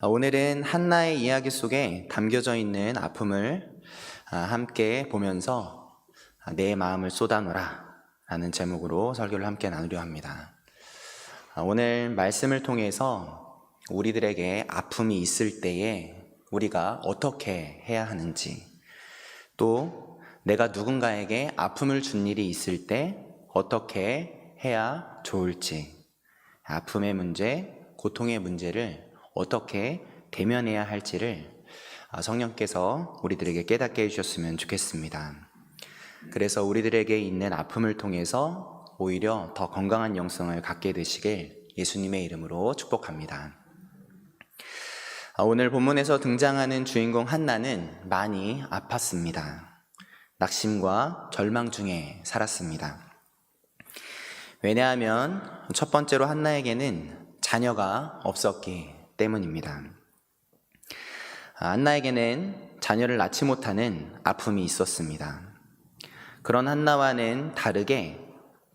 오늘은 한나의 이야기 속에 담겨져 있는 아픔을 함께 보면서 내 마음을 쏟아놓으라 라는 제목으로 설교를 함께 나누려 합니다. 오늘 말씀을 통해서 우리들에게 아픔이 있을 때에 우리가 어떻게 해야 하는지, 또 내가 누군가에게 아픔을 준 일이 있을 때 어떻게 해야 좋을지, 아픔의 문제, 고통의 문제를 어떻게 대면해야 할지를 성령께서 우리들에게 깨닫게 해주셨으면 좋겠습니다. 그래서 우리들에게 있는 아픔을 통해서 오히려 더 건강한 영성을 갖게 되시길 예수님의 이름으로 축복합니다. 오늘 본문에서 등장하는 주인공 한나는 많이 아팠습니다. 낙심과 절망 중에 살았습니다. 왜냐하면 첫 번째로 한나에게는 자녀가 없었기 때문입니다. 한나에게는 자녀를 낳지 못하는 아픔이 있었습니다. 그런 한나와는 다르게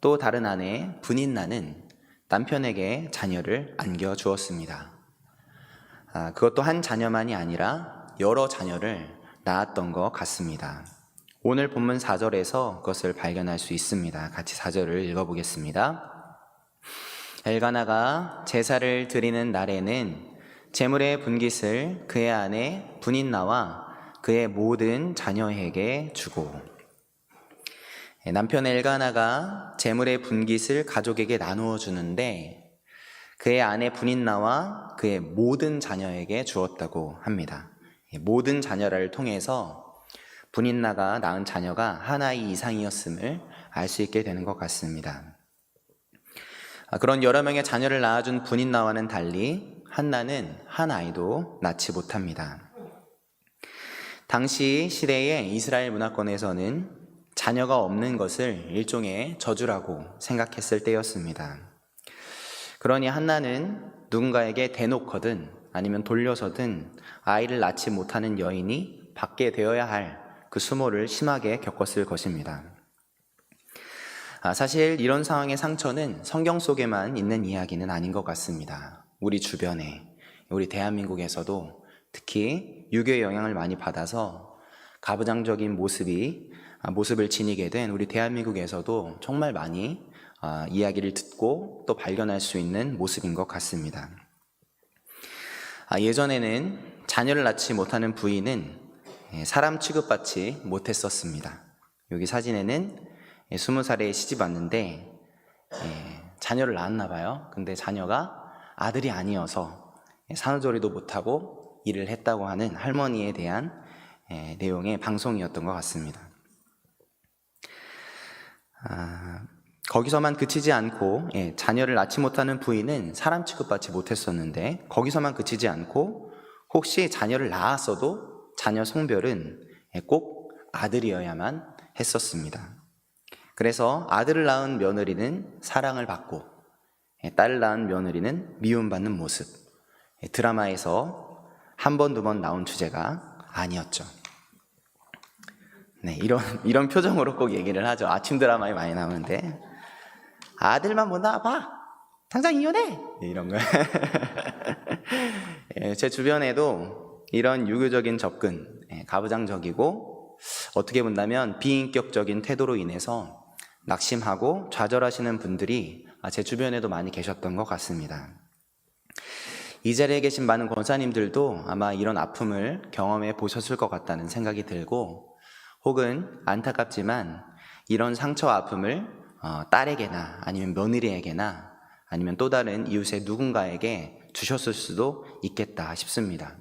또 다른 아내 분인나는 남편에게 자녀를 안겨주었습니다. 그것도 한 자녀만이 아니라 여러 자녀를 낳았던 것 같습니다. 오늘 본문 4절에서 그것을 발견할 수 있습니다. 같이 4절을 읽어보겠습니다. 엘가나가 제사를 드리는 날에는 제물의 분깃을 그의 아내 분인나와 그의 모든 자녀에게 주고, 남편 엘가나가 제물의 분깃을 가족에게 나누어 주는데 그의 아내 분인나와 그의 모든 자녀에게 주었다고 합니다. 모든 자녀를 통해서 분인나가 낳은 자녀가 하나의 이상이었음을 알 수 있게 되는 것 같습니다. 그런 여러 명의 자녀를 낳아준 분인나와는 달리 한나는 한 아이도 낳지 못합니다. 당시 시대의 이스라엘 문화권에서는 자녀가 없는 것을 일종의 저주라고 생각했을 때였습니다. 그러니 한나는 누군가에게 대놓거든 아니면 돌려서든 아이를 낳지 못하는 여인이 받게 되어야 할 그 수모를 심하게 겪었을 것입니다. 사실 이런 상황의 상처는 성경 속에만 있는 이야기는 아닌 것 같습니다. 우리 주변에, 우리 대한민국에서도 특히 유교의 영향을 많이 받아서 가부장적인 모습을 지니게 된 우리 대한민국에서도 정말 많이 이야기를 듣고 또 발견할 수 있는 모습인 것 같습니다. 예전에는 자녀를 낳지 못하는 부인은 사람 취급받지 못했었습니다. 여기 사진에는 20살에 시집 왔는데 자녀를 낳았나 봐요. 근데 자녀가 아들이 아니어서 산후조리도 못하고 일을 했다고 하는 할머니에 대한 내용의 방송이었던 것 같습니다. 거기서만 그치지 않고 자녀를 낳지 못하는 부인은 사람 취급받지 못했었는데 거기서만 그치지 않고 혹시 자녀를 낳았어도 자녀 성별은 꼭 아들이어야만 했었습니다. 그래서 아들을 낳은 며느리는 사랑을 받고 딸을 낳은 며느리는 미움받는 모습, 드라마에서 한 번, 두 번 나온 주제가 아니었죠. 네, 이런 표정으로 꼭 얘기를 하죠. 아침 드라마에 많이 나오는데 아들만 못 낳아봐, 당장 이혼해, 이런 거. 제 주변에도 이런 유교적인 접근, 가부장적이고 어떻게 본다면 비인격적인 태도로 인해서 낙심하고 좌절하시는 분들이 제 주변에도 많이 계셨던 것 같습니다. 이 자리에 계신 많은 권사님들도 아마 이런 아픔을 경험해 보셨을 것 같다는 생각이 들고, 혹은 안타깝지만 이런 상처와 아픔을 딸에게나 아니면 며느리에게나 아니면 또 다른 이웃의 누군가에게 주셨을 수도 있겠다 싶습니다.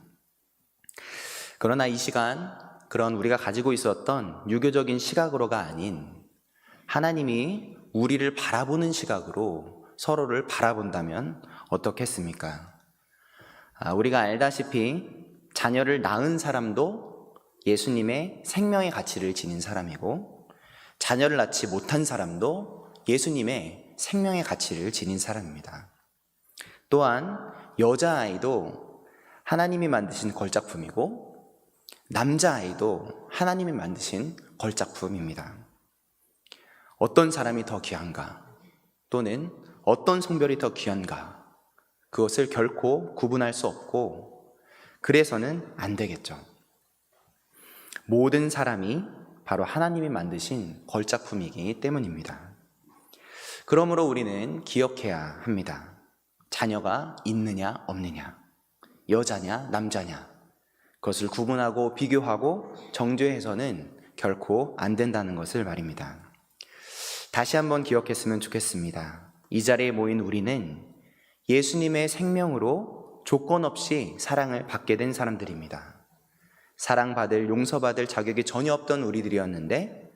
그러나 이 시간, 그런 우리가 가지고 있었던 유교적인 시각으로가 아닌 하나님이 우리를 바라보는 시각으로 서로를 바라본다면 어떻겠습니까? 우리가 알다시피 자녀를 낳은 사람도 예수님의 생명의 가치를 지닌 사람이고, 자녀를 낳지 못한 사람도 예수님의 생명의 가치를 지닌 사람입니다. 또한 여자아이도 하나님이 만드신 걸작품이고 남자아이도 하나님이 만드신 걸작품입니다. 어떤 사람이 더 귀한가, 또는 어떤 성별이 더 귀한가, 그것을 결코 구분할 수 없고 그래서는 안 되겠죠. 모든 사람이 바로 하나님이 만드신 걸작품이기 때문입니다. 그러므로 우리는 기억해야 합니다. 자녀가 있느냐 없느냐, 여자냐 남자냐, 그것을 구분하고 비교하고 정죄해서는 결코 안 된다는 것을 말입니다. 다시 한번 기억했으면 좋겠습니다. 이 자리에 모인 우리는 예수님의 생명으로 조건 없이 사랑을 받게 된 사람들입니다. 사랑받을, 용서받을 자격이 전혀 없던 우리들이었는데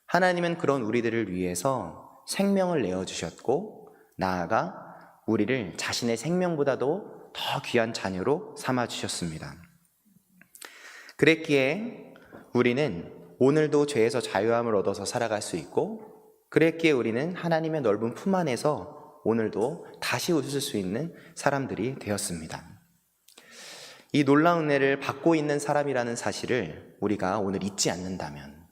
하나님은 그런 우리들을 위해서 생명을 내어주셨고 나아가 우리를 자신의 생명보다도 더 귀한 자녀로 삼아주셨습니다. 그랬기에 우리는 오늘도 죄에서 자유함을 얻어서 살아갈 수 있고, 그랬기에 우리는 하나님의 넓은 품 안에서 오늘도 다시 웃을 수 있는 사람들이 되었습니다. 이 놀라운 은혜를 받고 있는 사람이라는 사실을 우리가 오늘 잊지 않는다면,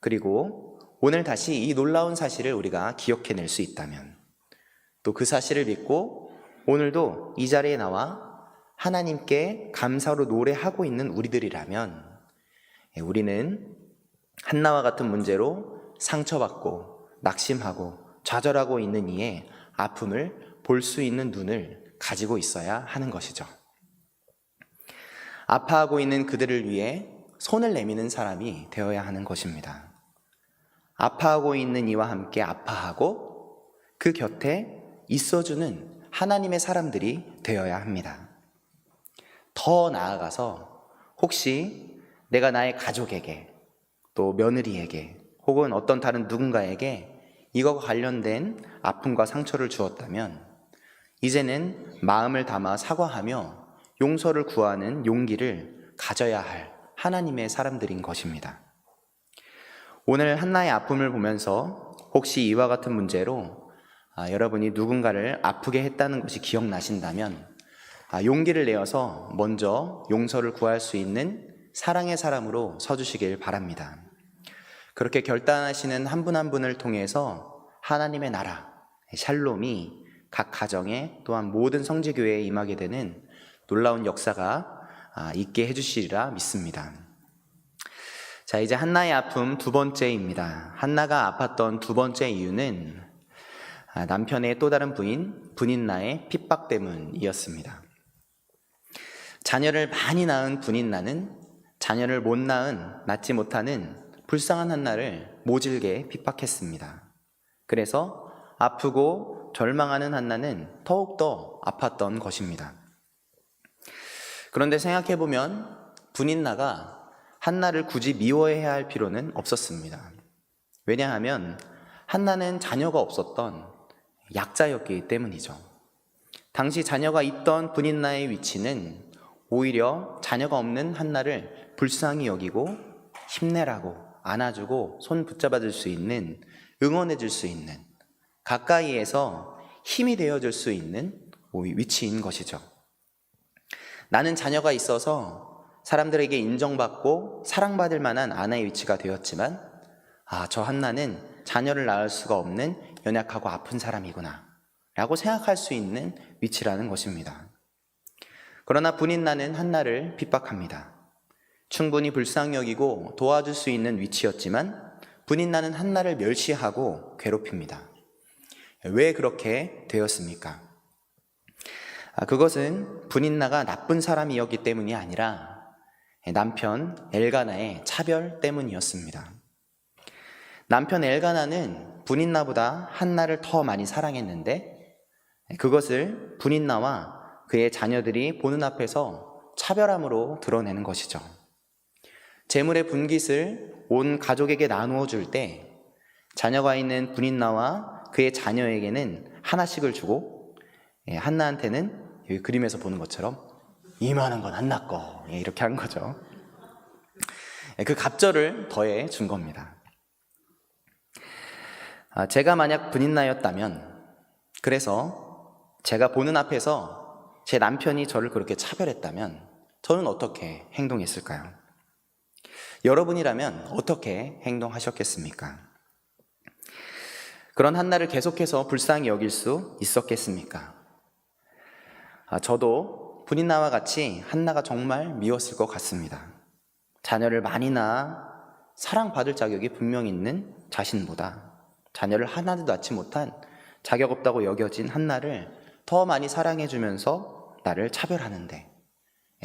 그리고 오늘 다시 이 놀라운 사실을 우리가 기억해낼 수 있다면, 또 그 사실을 믿고 오늘도 이 자리에 나와 하나님께 감사로 노래하고 있는 우리들이라면, 우리는 한나와 같은 문제로 상처받고 낙심하고 좌절하고 있는 이의 아픔을 볼 수 있는 눈을 가지고 있어야 하는 것이죠. 아파하고 있는 그들을 위해 손을 내미는 사람이 되어야 하는 것입니다. 아파하고 있는 이와 함께 아파하고 그 곁에 있어주는 하나님의 사람들이 되어야 합니다. 더 나아가서 혹시 내가 나의 가족에게, 또 며느리에게, 혹은 어떤 다른 누군가에게 이것과 관련된 아픔과 상처를 주었다면 이제는 마음을 담아 사과하며 용서를 구하는 용기를 가져야 할 하나님의 사람들인 것입니다. 오늘 한나의 아픔을 보면서 혹시 이와 같은 문제로 여러분이 누군가를 아프게 했다는 것이 기억나신다면 용기를 내어서 먼저 용서를 구할 수 있는 사랑의 사람으로 서주시길 바랍니다. 그렇게 결단하시는 한 분 한 분을 통해서 하나님의 나라, 샬롬이 각 가정에 또한 모든 성지교회에 임하게 되는 놀라운 역사가 있게 해주시리라 믿습니다. 자, 이제 한나의 아픔 두 번째입니다. 한나가 아팠던 두 번째 이유는 남편의 또 다른 부인 분인나의 핍박 때문이었습니다. 자녀를 많이 낳은 분인나는 자녀를 못 낳지 못하는 불쌍한 한나를 모질게 핍박했습니다. 그래서 아프고 절망하는 한나는 더욱더 아팠던 것입니다. 그런데 생각해보면 분인나가 한나를 굳이 미워해야 할 필요는 없었습니다. 왜냐하면 한나는 자녀가 없었던 약자였기 때문이죠. 당시 자녀가 있던 분인나의 위치는 오히려 자녀가 없는 한나를 불쌍히 여기고 힘내라고 안아주고 손 붙잡아줄 수 있는, 응원해줄 수 있는, 가까이에서 힘이 되어줄 수 있는 위치인 것이죠. 나는 자녀가 있어서 사람들에게 인정받고 사랑받을 만한 아내의 위치가 되었지만 저 한나는 자녀를 낳을 수가 없는 연약하고 아픈 사람이구나 라고 생각할 수 있는 위치라는 것입니다. 그러나 분인나는 한나를 핍박합니다. 충분히 불쌍히 여기고 도와줄 수 있는 위치였지만 분인나는 한나를 멸시하고 괴롭힙니다. 왜 그렇게 되었습니까? 그것은 분인나가 나쁜 사람이었기 때문이 아니라 남편 엘가나의 차별 때문이었습니다. 남편 엘가나는 분인나보다 한나를 더 많이 사랑했는데 그것을 분인나와 그의 자녀들이 보는 앞에서 차별함으로 드러내는 것이죠. 재물의 분깃을 온 가족에게 나누어 줄 때 자녀가 있는 분인나와 그의 자녀에게는 하나씩을 주고 한나한테는 여기 그림에서 보는 것처럼 이만한 건 한나 거 이렇게 한 거죠. 그 갑절을 더해 준 겁니다. 제가 만약 분인나였다면, 그래서 제가 보는 앞에서 제 남편이 저를 그렇게 차별했다면 저는 어떻게 행동했을까요? 여러분이라면 어떻게 행동하셨겠습니까? 그런 한나를 계속해서 불쌍히 여길 수 있었겠습니까? 저도 분인나와 같이 한나가 정말 미웠을 것 같습니다. 자녀를 많이 낳아 사랑받을 자격이 분명 있는 자신보다 자녀를 하나도 낳지 못한 자격 없다고 여겨진 한나를 더 많이 사랑해주면서 나를 차별하는데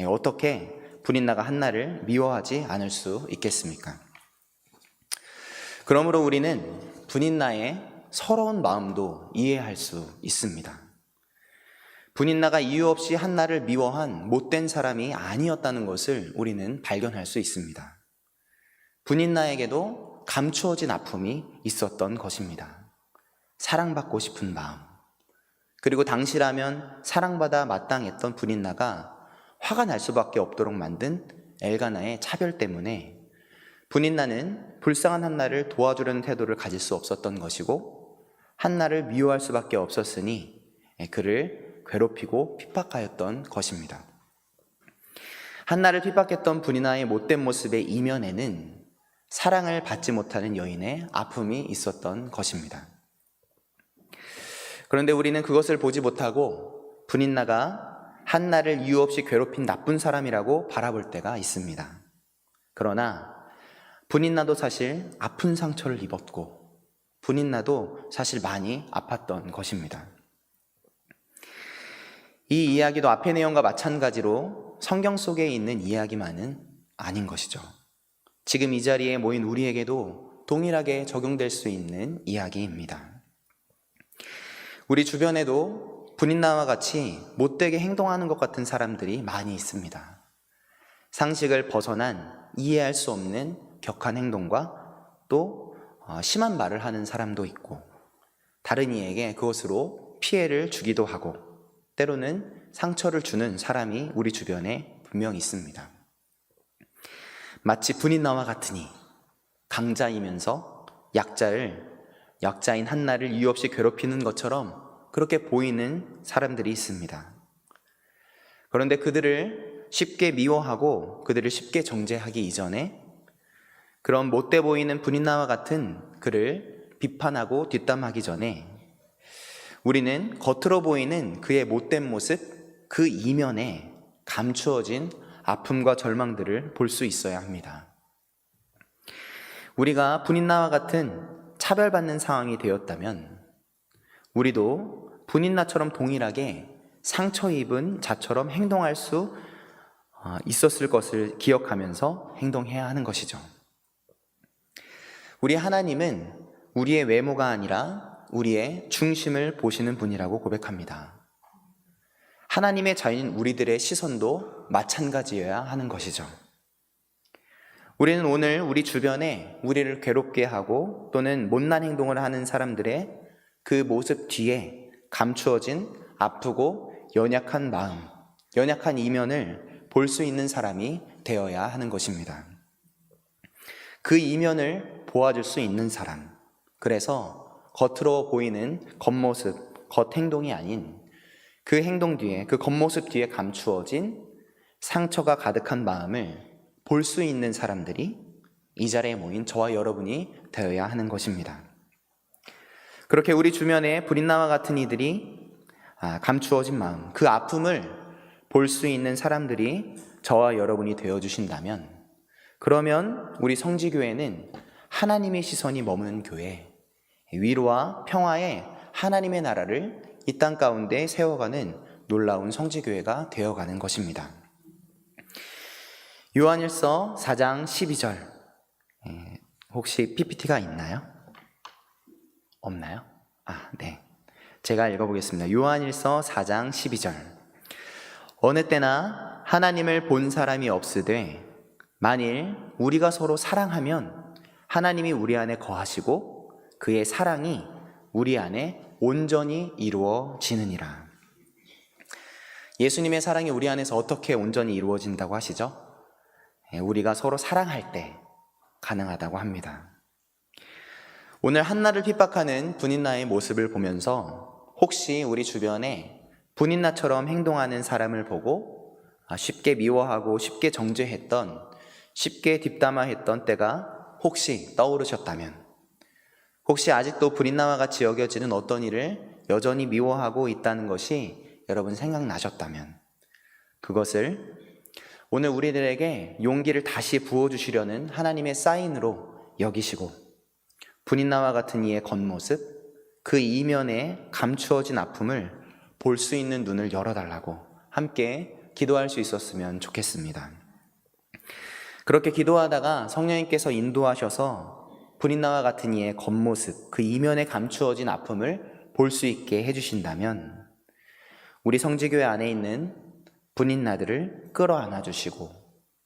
어떻게 분인나가 한나를 미워하지 않을 수 있겠습니까? 그러므로 우리는 분인나의 서러운 마음도 이해할 수 있습니다. 분인나가 이유 없이 한나를 미워한 못된 사람이 아니었다는 것을 우리는 발견할 수 있습니다. 분인나에게도 감추어진 아픔이 있었던 것입니다. 사랑받고 싶은 마음, 그리고 당시라면 사랑받아 마땅했던 분인나가 화가 날 수밖에 없도록 만든 엘가나의 차별 때문에 분인나는 불쌍한 한나를 도와주려는 태도를 가질 수 없었던 것이고 한나를 미워할 수밖에 없었으니 그를 괴롭히고 핍박하였던 것입니다. 한나를 핍박했던 분인나의 못된 모습의 이면에는 사랑을 받지 못하는 여인의 아픔이 있었던 것입니다. 그런데 우리는 그것을 보지 못하고 분인나가 한나를 이유 없이 괴롭힌 나쁜 사람이라고 바라볼 때가 있습니다. 그러나 분인나도 사실 아픈 상처를 입었고 분인나도 사실 많이 아팠던 것입니다. 이 이야기도 앞의 내용과 마찬가지로 성경 속에 있는 이야기만은 아닌 것이죠. 지금 이 자리에 모인 우리에게도 동일하게 적용될 수 있는 이야기입니다. 우리 주변에도 분인나와 같이 못되게 행동하는 것 같은 사람들이 많이 있습니다. 상식을 벗어난 이해할 수 없는 격한 행동과 또 심한 말을 하는 사람도 있고 다른 이에게 그것으로 피해를 주기도 하고 때로는 상처를 주는 사람이 우리 주변에 분명히 있습니다. 마치 분인나와 같으니 강자이면서 약자인 한나를 이유 없이 괴롭히는 것처럼 그렇게 보이는 사람들이 있습니다. 그런데 그들을 쉽게 미워하고 그들을 쉽게 정죄하기 이전에 그런 못돼 보이는 분인나와 같은 그를 비판하고 뒷담하기 전에 우리는 겉으로 보이는 그의 못된 모습, 그 이면에 감추어진 아픔과 절망들을 볼 수 있어야 합니다. 우리가 분인나와 같은 차별받는 상황이 되었다면 우리도 분인나처럼 동일하게 상처 입은 자처럼 행동할 수 있었을 것을 기억하면서 행동해야 하는 것이죠. 우리 하나님은 우리의 외모가 아니라 우리의 중심을 보시는 분이라고 고백합니다. 하나님의 자녀인 우리들의 시선도 마찬가지여야 하는 것이죠. 우리는 오늘 우리 주변에 우리를 괴롭게 하고 또는 못난 행동을 하는 사람들의 그 모습 뒤에 감추어진 아프고 연약한 마음, 연약한 이면을 볼 수 있는 사람이 되어야 하는 것입니다. 그 이면을 보아줄 수 있는 사람, 그래서 겉으로 보이는 겉모습, 겉행동이 아닌 그 행동 뒤에, 그 겉모습 뒤에 감추어진 상처가 가득한 마음을 볼 수 있는 사람들이 이 자리에 모인 저와 여러분이 되어야 하는 것입니다. 그렇게 우리 주변에 분인나와 같은 이들이 감추어진 마음, 그 아픔을 볼 수 있는 사람들이 저와 여러분이 되어주신다면 그러면 우리 성지교회는 하나님의 시선이 머무는 교회, 위로와 평화의 하나님의 나라를 이 땅 가운데 세워가는 놀라운 성지교회가 되어가는 것입니다. 요한일서 4장 12절 혹시 PPT가 있나요? 없나요? 네. 제가 읽어보겠습니다. 요한일서 4장 12절 어느 때나 하나님을 본 사람이 없으되 만일 우리가 서로 사랑하면 하나님이 우리 안에 거하시고 그의 사랑이 우리 안에 온전히 이루어지느니라. 예수님의 사랑이 우리 안에서 어떻게 온전히 이루어진다고 하시죠? 우리가 서로 사랑할 때 가능하다고 합니다. 오늘 한나를 핍박하는 분인나의 모습을 보면서 혹시 우리 주변에 분인나처럼 행동하는 사람을 보고 쉽게 미워하고 쉽게 정죄했던, 쉽게 뒷담화했던 때가 혹시 떠오르셨다면, 혹시 아직도 분인나와 같이 여겨지는 어떤 일을 여전히 미워하고 있다는 것이 여러분 생각나셨다면 그것을 오늘 우리들에게 용기를 다시 부어주시려는 하나님의 사인으로 여기시고 분인나와 같은 이의 겉모습, 그 이면에 감추어진 아픔을 볼 수 있는 눈을 열어달라고 함께 기도할 수 있었으면 좋겠습니다. 그렇게 기도하다가 성령님께서 인도하셔서 분인나와 같은 이의 겉모습, 그 이면에 감추어진 아픔을 볼 수 있게 해주신다면 우리 성지교회 안에 있는 분인나들을 끌어안아 주시고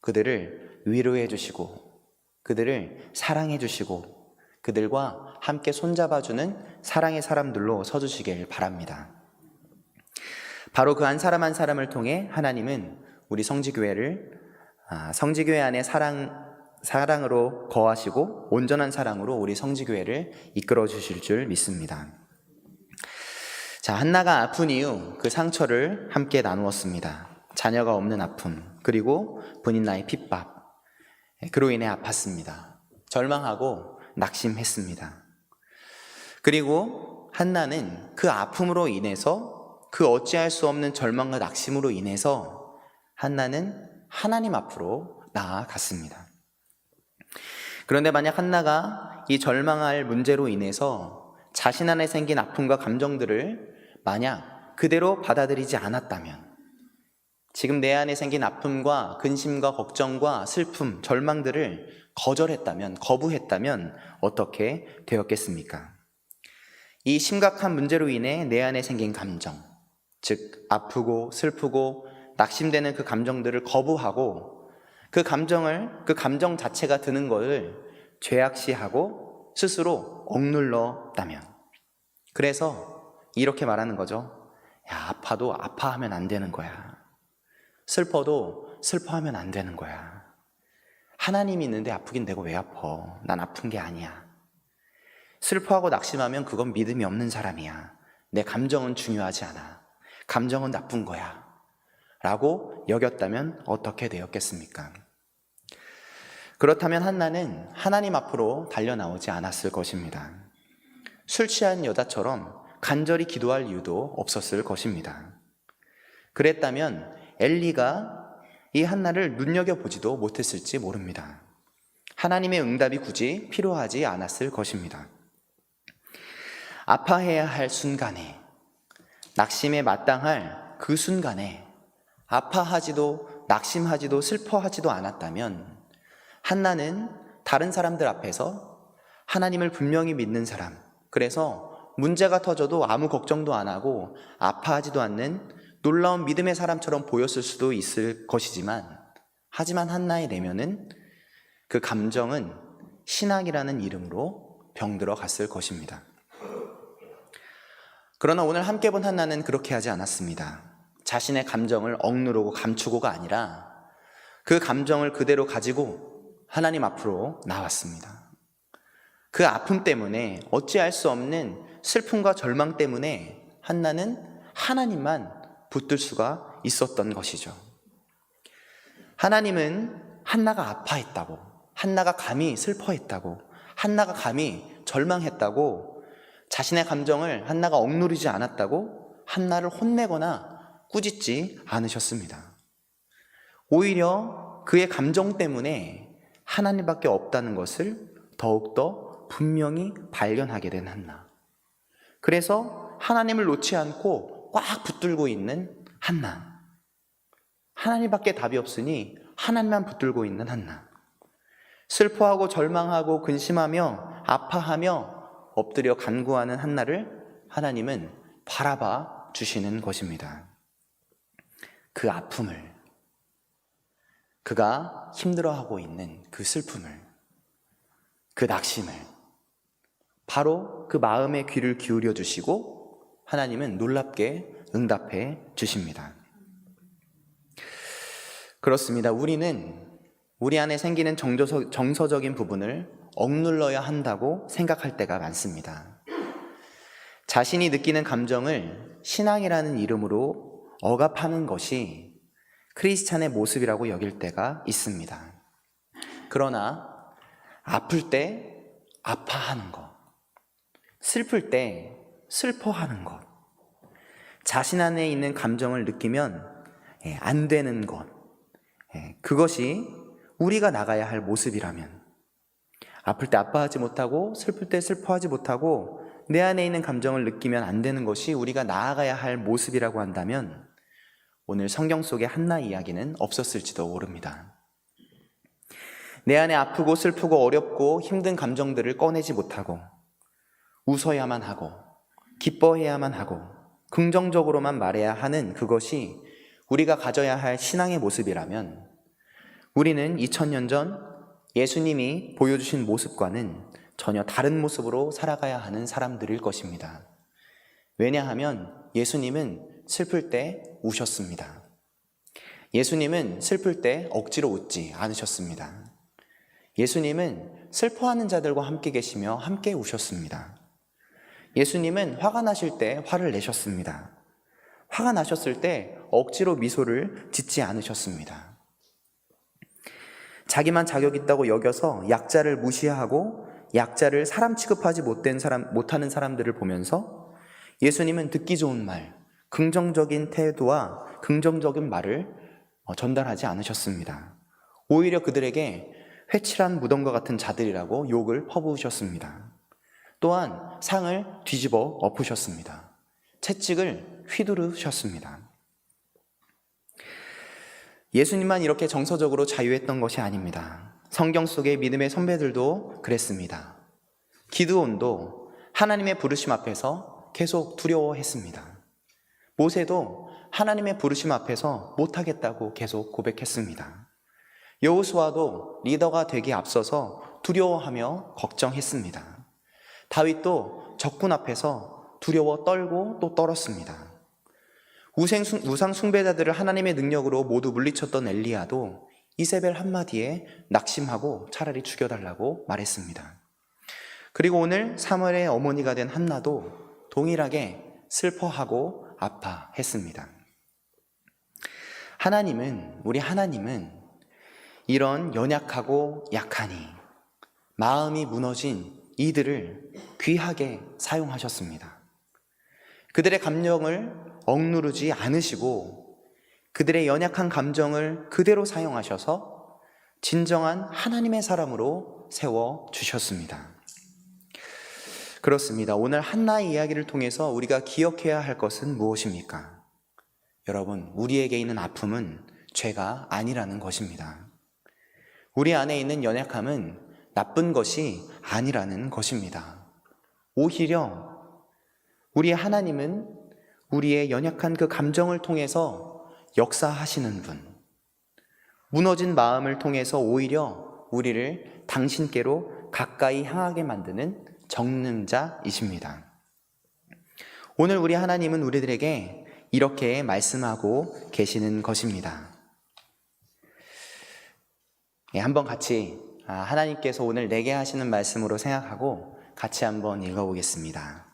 그들을 위로해 주시고 그들을 사랑해 주시고 그들과 함께 손잡아주는 사랑의 사람들로 서주시길 바랍니다. 바로 그 한 사람 한 사람을 통해 하나님은 우리 성지교회를 성지교회 안에 사랑으로 거하시고 온전한 사랑으로 우리 성지교회를 이끌어 주실 줄 믿습니다. 자, 한나가 아픈 이유, 그 상처를 함께 나누었습니다. 자녀가 없는 아픔, 그리고 분인나의 핍박, 그로 인해 아팠습니다. 절망하고 낙심했습니다. 그리고 한나는 그 아픔으로 인해서, 그 어찌할 수 없는 절망과 낙심으로 인해서 한나는 하나님 앞으로 나아갔습니다. 그런데 만약 한나가 이 절망할 문제로 인해서 자신 안에 생긴 아픔과 감정들을 만약 그대로 받아들이지 않았다면, 지금 내 안에 생긴 아픔과 근심과 걱정과 슬픔, 절망들을 거절했다면, 거부했다면 어떻게 되었겠습니까? 이 심각한 문제로 인해 내 안에 생긴 감정, 즉 아프고 슬프고 낙심되는 그 감정들을 거부하고 그 감정 자체가 드는 것을 죄악시하고 스스로 억눌렀다면, 그래서 이렇게 말하는 거죠. 야, 아파도 아파하면 안 되는 거야. 슬퍼도 슬퍼하면 안 되는 거야. 하나님이 있는데 아프긴 내가 왜 아파? 난 아픈 게 아니야. 슬퍼하고 낙심하면 그건 믿음이 없는 사람이야. 내 감정은 중요하지 않아. 감정은 나쁜 거야. 라고 여겼다면 어떻게 되었겠습니까? 그렇다면 한나는 하나님 앞으로 달려나오지 않았을 것입니다. 술 취한 여자처럼 간절히 기도할 이유도 없었을 것입니다. 그랬다면 엘리가 이 한나를 눈여겨보지도 못했을지 모릅니다. 하나님의 응답이 굳이 필요하지 않았을 것입니다. 아파해야 할 순간에, 낙심에 마땅할 그 순간에 아파하지도 낙심하지도 슬퍼하지도 않았다면 한나는 다른 사람들 앞에서 하나님을 분명히 믿는 사람, 그래서 문제가 터져도 아무 걱정도 안 하고 아파하지도 않는 놀라운 믿음의 사람처럼 보였을 수도 있을 것이지만, 하지만 한나의 내면은 그 감정은 신앙이라는 이름으로 병들어 갔을 것입니다. 그러나 오늘 함께 본 한나는 그렇게 하지 않았습니다. 자신의 감정을 억누르고 감추고가 아니라 그 감정을 그대로 가지고 하나님 앞으로 나왔습니다. 그 아픔 때문에, 어찌할 수 없는 슬픔과 절망 때문에 한나는 하나님만 붙들 수가 있었던 것이죠. 하나님은 한나가 아파했다고, 한나가 감히 슬퍼했다고, 한나가 감히 절망했다고, 자신의 감정을 한나가 억누르지 않았다고 한나를 혼내거나 꾸짖지 않으셨습니다. 오히려 그의 감정 때문에 하나님밖에 없다는 것을 더욱더 분명히 발견하게 된 한나. 그래서 하나님을 놓지 않고 꽉 붙들고 있는 한나. 하나님밖에 답이 없으니 하나님만 붙들고 있는 한나. 슬퍼하고 절망하고 근심하며 아파하며 엎드려 간구하는 한나를 하나님은 바라봐 주시는 것입니다. 그 아픔을, 그가 힘들어하고 있는 그 슬픔을, 그 낙심을 바로 그 마음의 귀를 기울여 주시고 하나님은 놀랍게 응답해 주십니다. 그렇습니다. 우리는 우리 안에 생기는 정서적인 부분을 억눌러야 한다고 생각할 때가 많습니다. 자신이 느끼는 감정을 신앙이라는 이름으로 억압하는 것이 크리스찬의 모습이라고 여길 때가 있습니다. 그러나 아플 때 아파하는 것, 슬플 때 슬퍼하는 것, 자신 안에 있는 감정을 느끼면 안 되는 것, 그것이 우리가 나가야 할 모습이라면, 아플 때 아파하지 못하고 슬플 때 슬퍼하지 못하고 내 안에 있는 감정을 느끼면 안 되는 것이 우리가 나아가야 할 모습이라고 한다면 오늘 성경 속의 한나 이야기는 없었을지도 모릅니다. 내 안에 아프고 슬프고 어렵고 힘든 감정들을 꺼내지 못하고 웃어야만 하고 기뻐해야만 하고 긍정적으로만 말해야 하는 그것이 우리가 가져야 할 신앙의 모습이라면 우리는 2000년 전 예수님이 보여주신 모습과는 전혀 다른 모습으로 살아가야 하는 사람들일 것입니다. 왜냐하면 예수님은 슬플 때 우셨습니다. 예수님은 슬플 때 억지로 웃지 않으셨습니다. 예수님은 슬퍼하는 자들과 함께 계시며 함께 우셨습니다. 예수님은 화가 나실 때 화를 내셨습니다. 화가 나셨을 때 억지로 미소를 짓지 않으셨습니다. 자기만 자격 있다고 여겨서 약자를 무시하고 약자를 사람 취급하지 못하는 사람들을 보면서 예수님은 듣기 좋은 말, 긍정적인 태도와 긍정적인 말을 전달하지 않으셨습니다. 오히려 그들에게 회칠한 무덤과 같은 자들이라고 욕을 퍼부으셨습니다. 또한 상을 뒤집어 엎으셨습니다. 채찍을 휘두르셨습니다. 예수님만 이렇게 정서적으로 자유했던 것이 아닙니다. 성경 속의 믿음의 선배들도 그랬습니다. 기드온도 하나님의 부르심 앞에서 계속 두려워했습니다. 모세도 하나님의 부르심 앞에서 못하겠다고 계속 고백했습니다. 여호수아도 리더가 되기 앞서서 두려워하며 걱정했습니다. 다윗도 적군 앞에서 두려워 떨고 또 떨었습니다. 우상 숭배자들을 하나님의 능력으로 모두 물리쳤던 엘리야도 이세벨 한마디에 낙심하고 차라리 죽여달라고 말했습니다. 그리고 오늘 사무엘의 어머니가 된 한나도 동일하게 슬퍼하고 아파했습니다. 우리 하나님은 이런 연약하고 약하니 마음이 무너진 이들을 귀하게 사용하셨습니다. 그들의 감정을 억누르지 않으시고 그들의 연약한 감정을 그대로 사용하셔서 진정한 하나님의 사람으로 세워주셨습니다. 그렇습니다. 오늘 한나의 이야기를 통해서 우리가 기억해야 할 것은 무엇입니까? 여러분, 우리에게 있는 아픔은 죄가 아니라는 것입니다. 우리 안에 있는 연약함은 나쁜 것이 아니라는 것입니다. 오히려 우리 하나님은 우리의 연약한 그 감정을 통해서 역사하시는 분, 무너진 마음을 통해서 오히려 우리를 당신께로 가까이 향하게 만드는 정능자이십니다. 오늘 우리 하나님은 우리들에게 이렇게 말씀하고 계시는 것입니다. 한번 같이 하나님께서 오늘 내게 하시는 말씀으로 생각하고 같이 한번 읽어보겠습니다.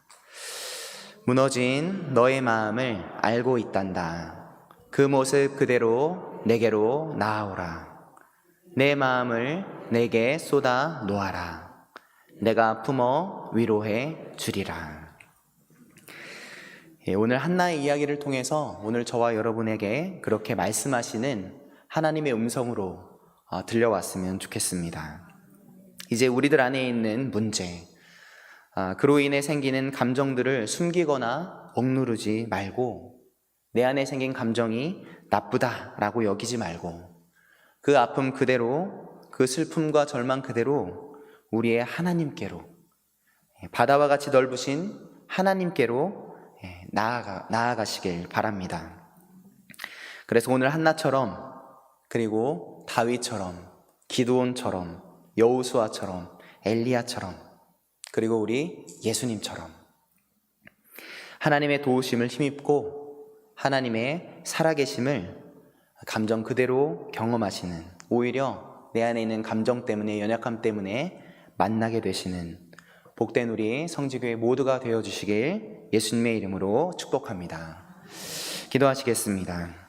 무너진 너의 마음을 알고 있단다. 그 모습 그대로 내게로 나아오라. 내 마음을 내게 쏟아 놓아라. 내가 품어 위로해 주리라. 오늘 한나의 이야기를 통해서 오늘 저와 여러분에게 그렇게 말씀하시는 하나님의 음성으로 들려왔으면 좋겠습니다. 이제 우리들 안에 있는 문제, 그로 인해 생기는 감정들을 숨기거나 억누르지 말고 내 안에 생긴 감정이 나쁘다라고 여기지 말고 그 아픔 그대로, 그 슬픔과 절망 그대로 우리의 하나님께로, 바다와 같이 넓으신 하나님께로 나아가시길 바랍니다. 그래서 오늘 한나처럼, 그리고 다윗처럼, 기드온처럼, 여호수아처럼, 엘리야처럼, 그리고 우리 예수님처럼 하나님의 도우심을 힘입고 하나님의 살아계심을 감정 그대로 경험하시는, 오히려 내 안에 있는 감정 때문에, 연약함 때문에 만나게 되시는 복된 우리 성지교회 모두가 되어주시길 예수님의 이름으로 축복합니다. 기도하시겠습니다.